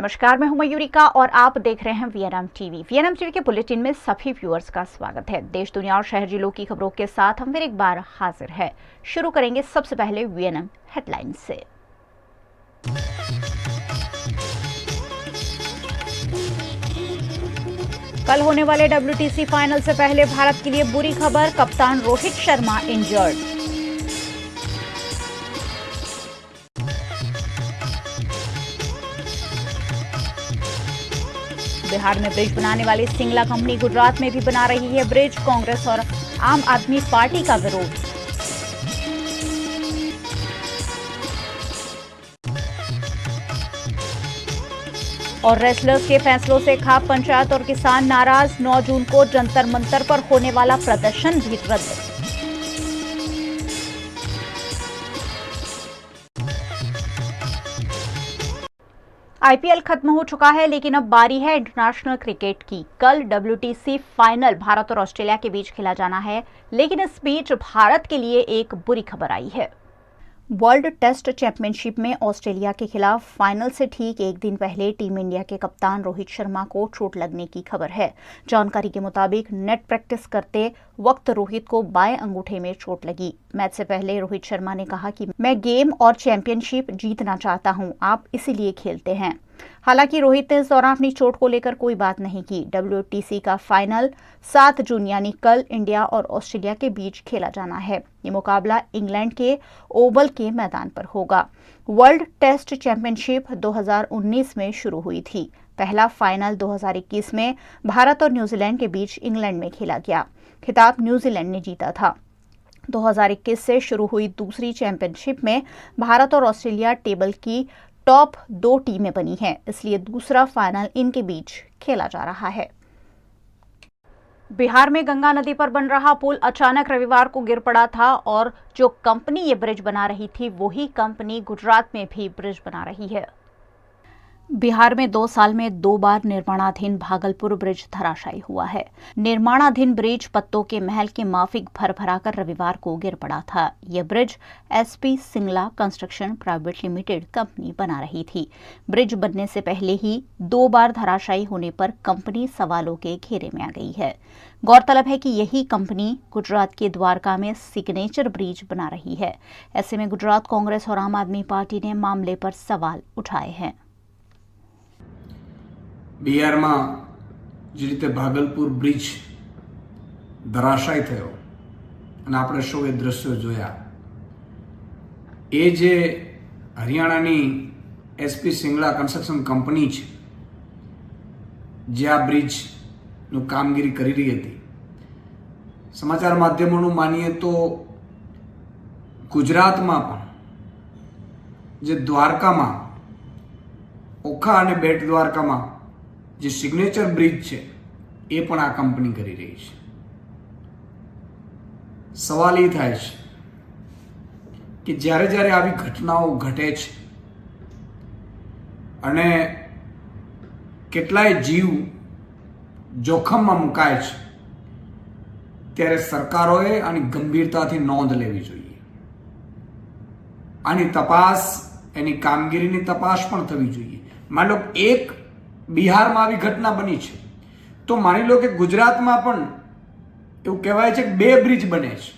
नमस्कार, मैं हूं मयूरिका और आप देख रहे हैं वीएनएम टीवी। वीएनएम टीवी के बुलेटिन में सभी व्यूअर्स का स्वागत है। देश, दुनिया और शहर जिलों की खबरों के साथ हम फिर एक बार हाजिर है। शुरू करेंगे सबसे पहले वीएनएम हेडलाइंस से। कल होने वाले WTC फाइनल से पहले भारत के लिए बुरी खबर, कप्तान रोहित शर्मा इंजर्ड। बिहार में ब्रिज बनाने वाली सिंगला कंपनी गुजरात में भी बना रही है ब्रिज। कांग्रेस और आम आदमी पार्टी का विरोध। और रेसलर्स के फैसलों से खाप पंचायत और किसान नाराज। 9 जून को जंतर मंतर पर होने वाला प्रदर्शन भी रद्द। IPL खत्म हो चुका है, लेकिन अब बारी है इंटरनेशनल क्रिकेट की। कल WTC फाइनल भारत और ऑस्ट्रेलिया के बीच खेला जाना है, लेकिन इस बीच भारत के लिए एक बुरी खबर आई है। वर्ल्ड टेस्ट चैंपियनशिप में ऑस्ट्रेलिया के खिलाफ फाइनल से ठीक एक दिन पहले टीम इंडिया के कप्तान रोहित शर्मा को चोट लगने की खबर है। जानकारी के मुताबिक नेट प्रैक्टिस करते वक्त रोहित को बाएं अंगूठे में चोट लगी। मैच से पहले रोहित शर्मा ने कहा कि मैं गेम और चैंपियनशिप जीतना चाहता हूं, आप इसीलिए खेलते हैं। हालांकि रोहित ने इस दौरान अपनी चोट को लेकर कोई बात नहीं की। WTC का फाइनल 7 जून यानी कल इंडिया और ऑस्ट्रेलिया के बीच खेला जाना है। ये मुकाबला इंग्लैंड के ओवल के मैदान पर होगा। वर्ल्ड टेस्ट चैंपियनशिप 2019 में शुरू हुई थी। पहला फाइनल 2021 में भारत और न्यूजीलैंड के बीच इंग्लैंड में खेला गया। खिताब न्यूजीलैंड ने जीता था। 2021 से शुरू हुई दूसरी चैंपियनशिप में भारत और ऑस्ट्रेलिया टेबल की टॉप 2 टीमें बनी हैं, इसलिए दूसरा फाइनल इनके बीच खेला जा रहा है। बिहार में गंगा नदी पर बन रहा पुल अचानक रविवार को गिर पड़ा था और जो कंपनी ये ब्रिज बना रही थी, वही कंपनी गुजरात में भी ब्रिज बना रही है। बिहार में 2 साल में 2 बार निर्माणाधीन भागलपुर ब्रिज धराशायी हुआ है। निर्माणाधीन ब्रिज पत्तों के महल के माफिक भर-भराकर रविवार को गिर पड़ा था। यह bridge SP Singla construction private limited company बना रही थी। ब्रिज बनने से पहले ही 2 बार धराशायी होने पर कंपनी सवालों के घेरे में आ गई है। गौरतलब है कि यही कंपनी गुजरात के द्वारका में सिग्नेचर ब्रिज बना रही है। ऐसे में गुजरात कांग्रेस और आम आदमी पार्टी ने मामले पर सवाल उठाए हैं। बिहार में जे रीते भागलपुर ब्रिज धराशायी थयो अने आपणे सौए दृश्यो जोया, ए जे हरियाणानी SP सिंगला कंस्ट्रक्शन कंपनी छे जे आ ब्रिजनु कामगीरी करी रही हती। समाचार माध्यमोनुं मानीए तो गुजरातमां पण जे द्वारकामां ओखा अने बेट द्वारकामां जे सिग्नेचर ब्रिज है ए पण आ कंपनी करी रही है। सवाल ये थाय छे कि ज्यारे ज्यारे आवी घटनाओं घटे छे अने केटलाय जीव जोखममां मुकाय छे, त्यारे सरकारोए आनी गंभीरताथी नोंध लेवी जोईए। आनी तपास, एनी कामगीरीनी तपास पण थवी जोईए। मान लो एक बिहार में આવી घटना बनी है तो मानी लो कि गुजरात में पण एवं कहेवाय छे कि 2 ब्रिज बने छे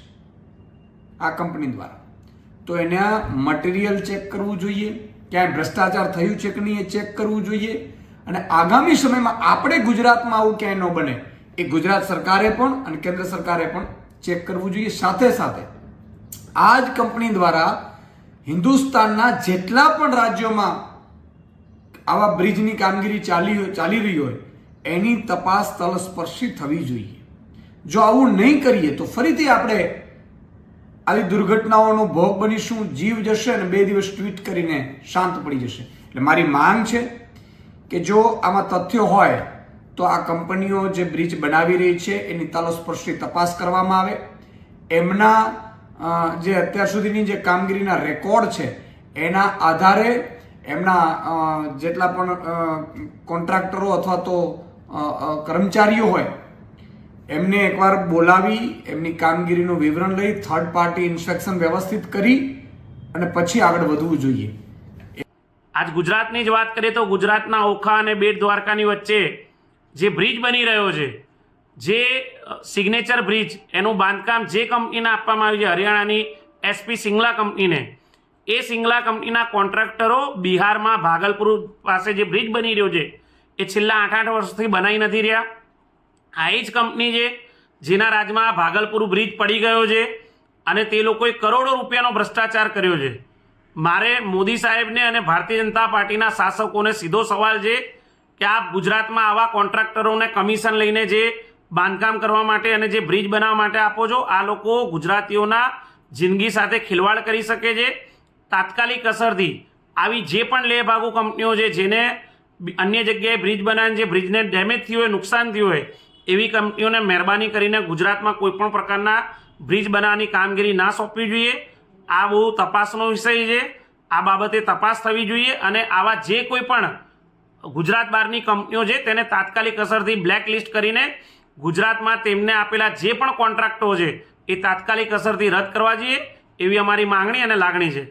आ कंपनी द्वारा, तो एना मटीरियल चेक करवू जोईए, क्या भ्रष्टाचार थयुं छे कि नहीं चेक करवू जोईए अने आगामी समय में आपणे गुजरात में आवुं क्यांय न बने ए गुजरात सरकारे पण अने केंद्र सरकारे पण चेक करवू जोईए। साथे साथे आज कंपनी द्वारा हिंदुस्तानना जेटला पण राज्यों में आवा ब्रिजनी कामगीरी चाली रही हो एनी तपास तलस्पर्शी थवी जोईए। जो आवुं नहीं करिए तो फरीथी आपणे आवी दुर्घटनाओनो भोग बनीशुं, जीव जशे अने 2 दिवस ट्वीट करीने शांत पड़ी जशे। એટલે મારી માંગ છે કે જો આમાં તથ્યો હોય તો આ કંપનીઓ જે બ્રિજ બનાવી રહી છે એની તલસ્પર્શી તપાસ કરવામાં આવે। એમના જે અત્યાર સુધીની જે કામગીરીના રેકોર્ડ છે એના આધારે એમના જેટલા પણ કોન્ટ્રાક્ટરો अथवा तो कर्मचारीओ होय एमने एकवार बोलावी एमनी कामगीरीનું विवरण लई थर्ड पार्टी इंस्पेक्शन व्यवस्थित करी અને પછી આગળ વધવું જોઈએ। આજ ગુજરાતની જ વાત કરીએ તો ગુજરાતના ઓખા અને બેટ દ્વારકાની વચ્ચે જે બ્રિજ બની રહ્યો છે, જે સિગ્નેચર બ્રિજ, એનું બાંધકામ જે કંપનીને આપવામાં આવ્યું છે, હરિયાણાની એસપી સિંગલા કંપનીને, એ સિંગલા કંપનીના કોન્ટ્રાક્ટરો બિહારમાં ભાગલપુર પાસે જે બ્રિજ બની રહ્યો છે એ છેલ્લા 8 વર્ષથી બનાવી નથી રહ્યા. આ એ જ કંપની છે જેના રાજમાં ભાગલપુર બ્રિજ પડી ગયો છે અને તે લોકોએ કરોડો રૂપિયાનો ભ્રષ્ટાચાર કર્યો છે. મારે મોદી સાહેબને અને ભારતીય જનતા પાર્ટીના શાસકોને સીધો સવાલ છે કે આપ ગુજરાતમાં આવા કોન્ટ્રાક્ટરોને કમિશન લઈને જે બાંધકામ કરવા માટે અને જે બ્રિજ બનાવવા માટે આપો છો, આ લોકો ગુજરાતીઓના જિંદગી સાથે ખિલવાડ કરી શકે છે. તાત્કાલિક અસરથી આવી જે પણ લેભાગુ કંપનીઓ છે જેને અન્ય જગ્યાએ બ્રિજ બનાવીને જે બ્રિજને ડેમેજ થયું હોય, નુકસાન થયું હોય, એવી કંપનીઓને મહેરબાની કરીને ગુજરાતમાં કોઈપણ પ્રકારના બ્રિજ બનાવવાની કામગીરી ના સોંપવી જોઈએ. આ બહુ તપાસનો વિષય છે. આ બાબતે તપાસ થવી જોઈએ અને આવા જે કોઈ પણ ગુજરાત બહારની કંપનીઓ છે તેને તાત્કાલિક અસરથી બ્લેકલિસ્ટ કરીને ગુજરાતમાં તેમને આપેલા જે પણ કોન્ટ્રાક્ટો છે એ તાત્કાલિક असरથી रद्द करवा જોઈએ એવી અમારી માંગણી અને લાગણી છે.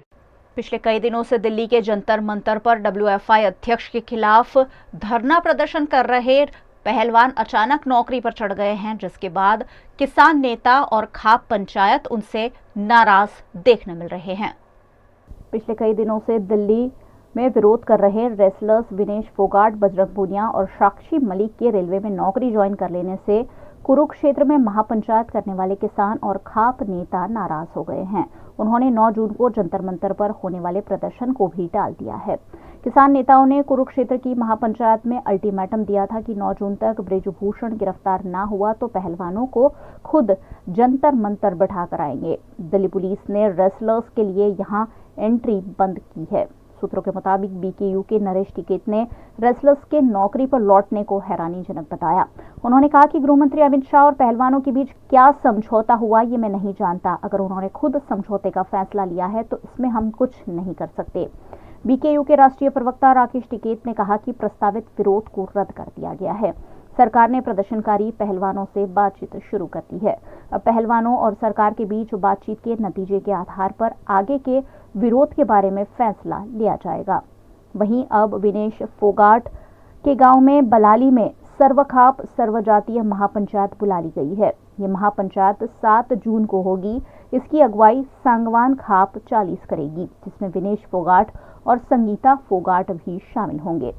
पिछले कई दिनों से दिल्ली के जंतर मंतर पर डब्ल्यूएफआई अध्यक्ष के खिलाफ धरना प्रदर्शन कर रहे पहलवान अचानक नौकरी पर चढ़ गए हैं, जिसके बाद किसान नेता और खाप पंचायत उनसे नाराज देखने मिल रहे हैं. पिछले कई दिनों से दिल्ली में विरोध कर रहे रेसलर्स विनेश फोगाट, बजरंग पूनिया और साक्षी मलिक के रेलवे में नौकरी ज्वाइन कर लेने से कुरुक्षेत्र में महापंचायत करने वाले किसान और खाप नेता नाराज हो गए हैं. उन्होंने 9 जून को जंतर मंतर पर होने वाले प्रदर्शन को भी टाल दिया है. किसान नेताओं ने कुरुक्षेत्र की महापंचायत में अल्टीमेटम दिया था कि 9 जून तक बृजभूषण गिरफ्तार ना हुआ तो पहलवानों को खुद जंतर मंतर बैठा कर आएंगे. दिल्ली पुलिस ने रेसलर्स के लिए यहां एंट्री बंद की है. सूत्रों के मुताबिक बीकेयू के नरेश टिकैत ने रेसलर्स के नौकरी पर लौटने को हैरानीजनक बताया. उन्होंने कहा कि गृह मंत्री अमित शाह और पहलवानों के बीच क्या समझौता हुआ ये मैं नहीं जानता. अगर उन्होंने खुद समझौते का फैसला लिया है तो इसमें हम कुछ नहीं कर सकते. बीकेयू के राष्ट्रीय प्रवक्ता राकेश टिकैत ने कहा कि प्रस्तावित विरोध को रद्द कर दिया गया है. सरकार ने प्रदर्शनकारी पहलवानों से बातचीत शुरू कर दी है. अब पहलवानों और सरकार के बीच बातचीत के नतीजे के आधार पर आगे के विरोध के बारे में फैसला लिया जाएगा. वहीं अब विनेश फोगाट के गांव में बलाली में सर्वखाप सर्वजातीय महापंचायत बुला ली गई है. ये महापंचायत 7 जून को होगी. इसकी अगुवाई सांगवान खाप 40 करेगी, जिसमें विनेश फोगाट और संगीता फोगाट भी शामिल होंगे.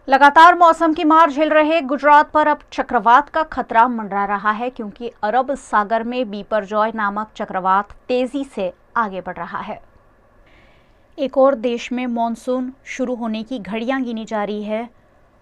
लगातार मौसम की मार झेल रहे गुजरात पर अब चक्रवात का खतरा मंडरा रहा है, क्योंकि अरब सागर में बिपरजॉय नामक चक्रवात तेजी से आगे बढ़ रहा है. एक और देश में मॉनसून शुरू होने की घड़ियां गिनी जा रही है.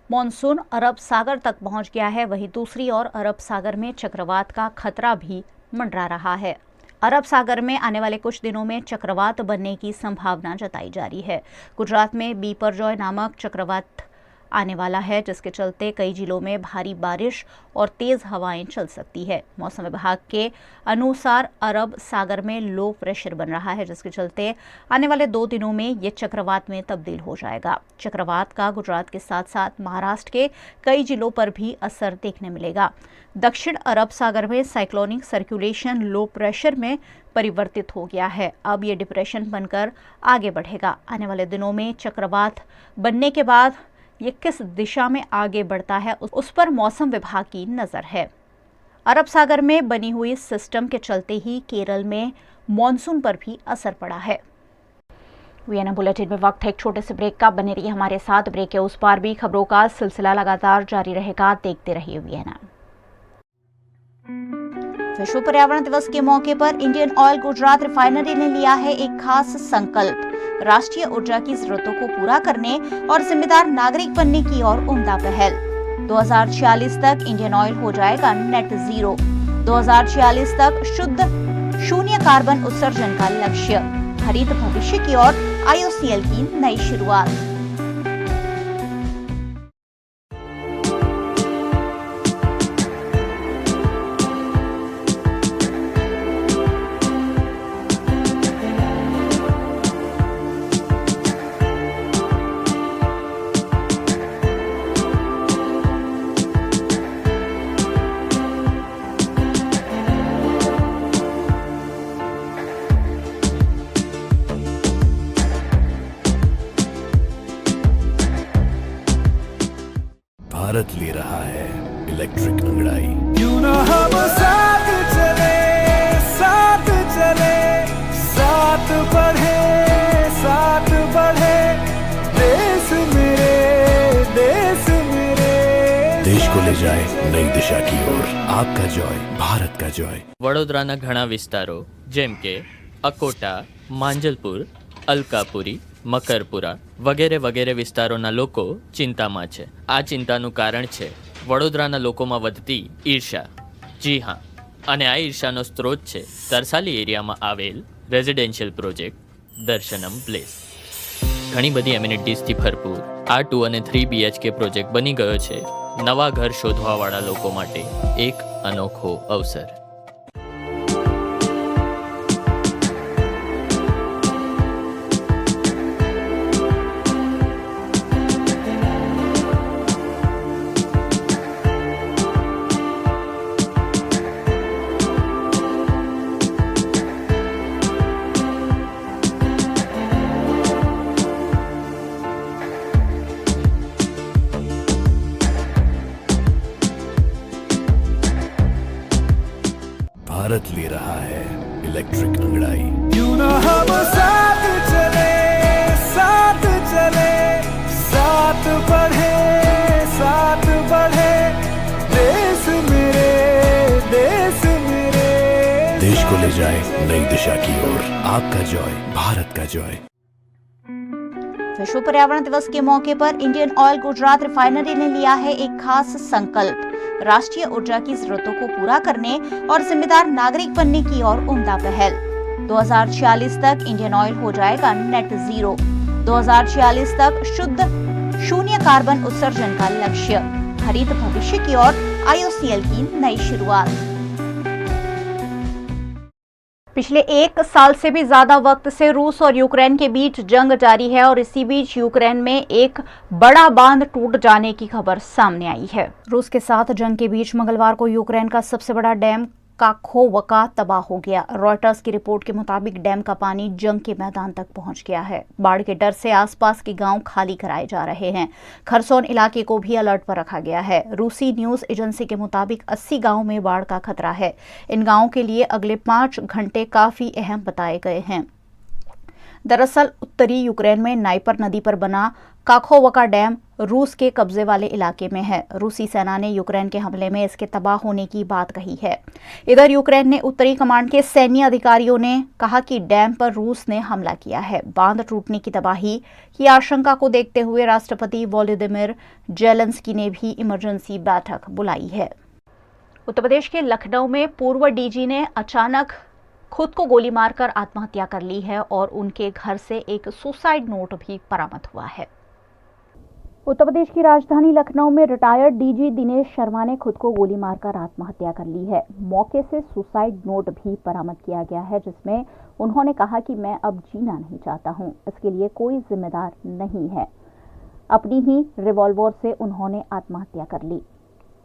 मॉनसून अरब सागर तक पहुंच गया है. वहीं दूसरी ओर अरब सागर में चक्रवात का खतरा भी मंडरा रहा है. अरब सागर में आने वाले कुछ दिनों में चक्रवात बनने की संभावना जताई जा रही है. गुजरात में बिपरजॉय नामक चक्रवात आने वाला है, जिसके चलते कई जिलों में भारी बारिश और तेज हवाएं चल सकती है. मौसम विभाग के अनुसार अरब सागर में लो प्रेशर बन रहा है, जिसके चलते आने वाले 2 दिनों में ये चक्रवात में तब्दील हो जाएगा. चक्रवात का गुजरात के साथ साथ महाराष्ट्र के कई जिलों पर भी असर देखने मिलेगा. दक्षिण अरब सागर में साइक्लोनिक सर्कुलेशन लो प्रेशर में परिवर्तित हो गया है. अब ये डिप्रेशन बनकर आगे बढ़ेगा. आने वाले दिनों में चक्रवात बनने के बाद ये किस दिशा में आगे बढ़ता है उस पर मौसम विभाग की नजर है. अरब सागर में बनी हुई सिस्टम के चलते ही केरल में मॉनसून पर भी असर पड़ा है. वीएनएम बुलेटिन में वक्त है एक छोटे से ब्रेक का. बने रहिए हमारे साथ. ब्रेक के उस पार भी खबरों का सिलसिला लगातार जारी रहेगा. देखते रहिए वीएनएम. विश्व पर्यावरण दिवस के मौके पर इंडियन ऑयल गुजरात रिफाइनरी ने लिया है एक खास संकल्प. राष्ट्रीय ऊर्जा की जरूरतों को पूरा करने और जिम्मेदार नागरिक बनने की ओर उम्दा पहल. 2046 तक इंडियन ऑयल हो जाएगा नेट जीरो. 2046 तक शुद्ध शून्य कार्बन उत्सर्जन का लक्ष्य. हरित भविष्य की ओर IOCL की नई शुरुआत. इलेक्ट्रिक अंगड़ाई। क्यों ना हम साथ चले, साथ चले, साथ बढ़े, साथ बढ़े, देश मेरे, देश मेरे। देश को ले जाए नई दिशा की ओर। आपका जॉय, भारत का जॉय। વડોદરાના ઘણા વિસ્તારો જેમ કે અકોટા, માંજલપુર, અલકાપુરી, મકરપુરા વગેરે વગેરે વિસ્તારોના લોકો ચિંતામાં છે. આ ચિંતાનું કારણ છે વડોદરાના લોકોમાં વધતી ઈર્ષા. જી હા, અને આ ઈર્ષાનો સ્ત્રોત છે તરસાલી એરિયામાં આવેલ રેઝિડેન્શિયલ પ્રોજેક્ટ દર્શનમ પ્લેસ. ઘણી બધી એમ્યુનિટીઝથી ભરપૂર આ 2 અને 3 BHK પ્રોજેક્ટ બની ગયો છે નવા ઘર શોધવાવાળા લોકો માટે એક અનોખો અવસર. भारत ले रहा है इलेक्ट्रिक अंगड़ाई। क्यों ना हम साथ चले, साथ चले, साथ बढ़े, साथ बढ़े, देश मेरे, देश मेरे। देश को ले जाए नई दिशा की ओर। आपका जॉय, भारत का जॉय। विश्व पर्यावरण दिवस के मौके पर इंडियन ऑयल गुजरात रिफाइनरी ने लिया है एक खास संकल्प, राष्ट्रीय ऊर्जा की जरूरतों को पूरा करने और जिम्मेदार नागरिक बनने की ओर उम्दा पहल। 2046 तक इंडियन ऑयल हो जाएगा नेट जीरो। 2046 तक शुद्ध शून्य कार्बन उत्सर्जन का लक्ष्य। हरित भविष्य की ओर IOCL की नई शुरुआत। पिछले 1 साल से भी ज्यादा वक्त से रूस और यूक्रेन के बीच जंग जारी है और इसी बीच यूक्रेन में एक बड़ा बांध टूट जाने की खबर सामने आई है। रूस के साथ जंग के बीच मंगलवार को यूक्रेन का सबसे बड़ा डैम काखोवका तबाह हो गया। रॉयटर्स की रिपोर्ट के मुताबिक डैम का पानी जंग के मैदान तक पहुंच गया है। बाढ़ के डर से आसपास के गांव खाली कराए जा रहे हैं। खरसोन इलाके को भी अलर्ट पर रखा गया है। रूसी न्यूज एजेंसी के मुताबिक 80 गांव में बाढ़ का खतरा है। इन गांवों के लिए अगले 5 घंटे काफी अहम बताए गए हैं। दरअसल उत्तरी यूक्रेन में नाइपर नदी पर बना काखोवका डैम रूस के कब्जे वाले इलाके में है। रूसी सेना ने यूक्रेन के हमले में इसके तबाह होने की बात कही है। इधर यूक्रेन ने उत्तरी कमांड के सैन्य अधिकारियों ने कहा कि डैम पर रूस ने हमला किया है। बांध टूटने की तबाही की आशंका को देखते हुए राष्ट्रपति वोलोदिमिर जेलेंस्की ने भी इमरजेंसी बैठक बुलाई है। उत्तर प्रदेश के लखनऊ में पूर्व डीजी ने अचानक खुद को गोली मारकर आत्महत्या कर ली है और उनके घर से एक सुसाइड नोट भी बरामद हुआ है। उत्तर प्रदेश की राजधानी लखनऊ में रिटायर्ड डीजी दिनेश शर्मा ने खुद को गोली मारकर आत्महत्या कर ली है। मौके से सुसाइड नोट भी बरामद किया गया है जिसमें उन्होंने कहा कि मैं अब जीना नहीं चाहता हूं, इसके लिए कोई जिम्मेदार नहीं है। अपनी ही रिवॉल्वर से उन्होंने आत्महत्या कर ली।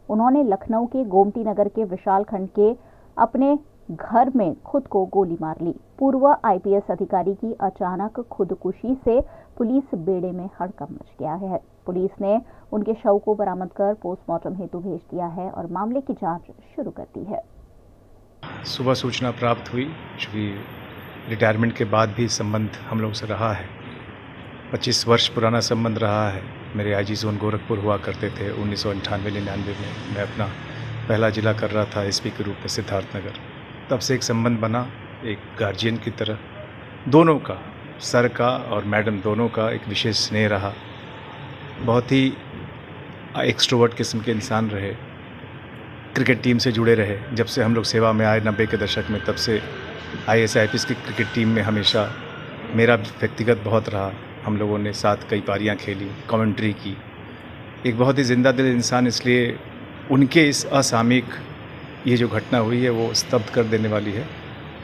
उन्होंने लखनऊ के गोमती नगर के विशाल खंड के अपने घर में खुद को गोली मार ली। पूर्व IPS अधिकारी की अचानक खुदकुशी से पुलिस बेड़े में हड़कंप मच गया है। पुलिस ने उनके शव को बरामद कर पोस्टमार्टम हेतु भेज दिया है और मामले की जांच शुरू कर दी है। सुबह सूचना प्राप्त हुई, चूँकि रिटायरमेंट के बाद भी संबंध हम लोग से रहा है। 25 वर्ष पुराना संबंध रहा है। मेरे IG जोन गोरखपुर हुआ करते थे 1998-99 में। मैं अपना पहला जिला कर रहा था SP के रूप में सिद्धार्थनगर। तब से एक संबंध बना, एक गार्जियन की तरह। दोनों का, सर का और मैडम दोनों का एक विशेष स्नेह रहा। बहुत ही एक्सट्रोवर्ट किस्म के इंसान रहे। क्रिकेट टीम से जुड़े रहे। जब से हम लोग सेवा में आए 90 के दशक में, तब से IAS IPS की क्रिकेट टीम में हमेशा मेरा व्यक्तिगत बहुत रहा। हम लोगों ने साथ कई पारियां खेली, कमेंट्री की। एक बहुत ही जिंदा दिल इंसान, इसलिए उनके इस असामयिक ये जो घटना हुई है वो स्तब्ध कर देने वाली है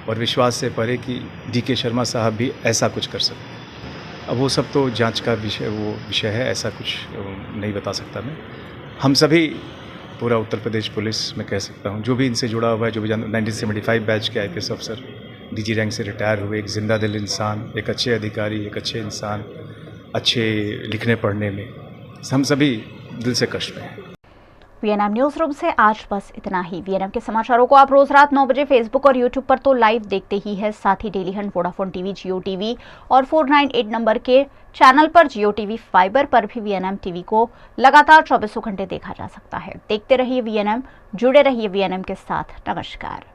और विश्वास से परे कि DK शर्मा साहब भी ऐसा कुछ कर सकते हैं। अब वो सब तो जांच का विषय है, ऐसा कुछ नहीं बता सकता मैं। हम सभी, पूरा उत्तर प्रदेश पुलिस में कह सकता हूँ, जो भी इनसे जुड़ा हुआ है, जो भी 1975 बैच के IPS अफसर DG रैंक से रिटायर हुए, एक जिंदा दिल इंसान, एक अच्छे अधिकारी, एक अच्छे इंसान, अच्छे लिखने पढ़ने में, हम सभी दिल से कष्ट में हैं। वीएनएम न्यूज रूम से आज बस इतना ही। वीएनएम के समाचारों को आप रोज रात 9 बजे फेसबुक और यूट्यूब पर तो लाइव देखते ही है, साथ ही डेली हंट, वोडाफोन टीवी, जियो टीवी और 498 नंबर के चैनल पर जियो टीवी फाइबर पर भी वीएनएम टीवी को लगातार 24 घंटे देखा जा सकता है। देखते रहिए वीएनएम, जुड़े रहिए वीएनएम के साथ। नमस्कार।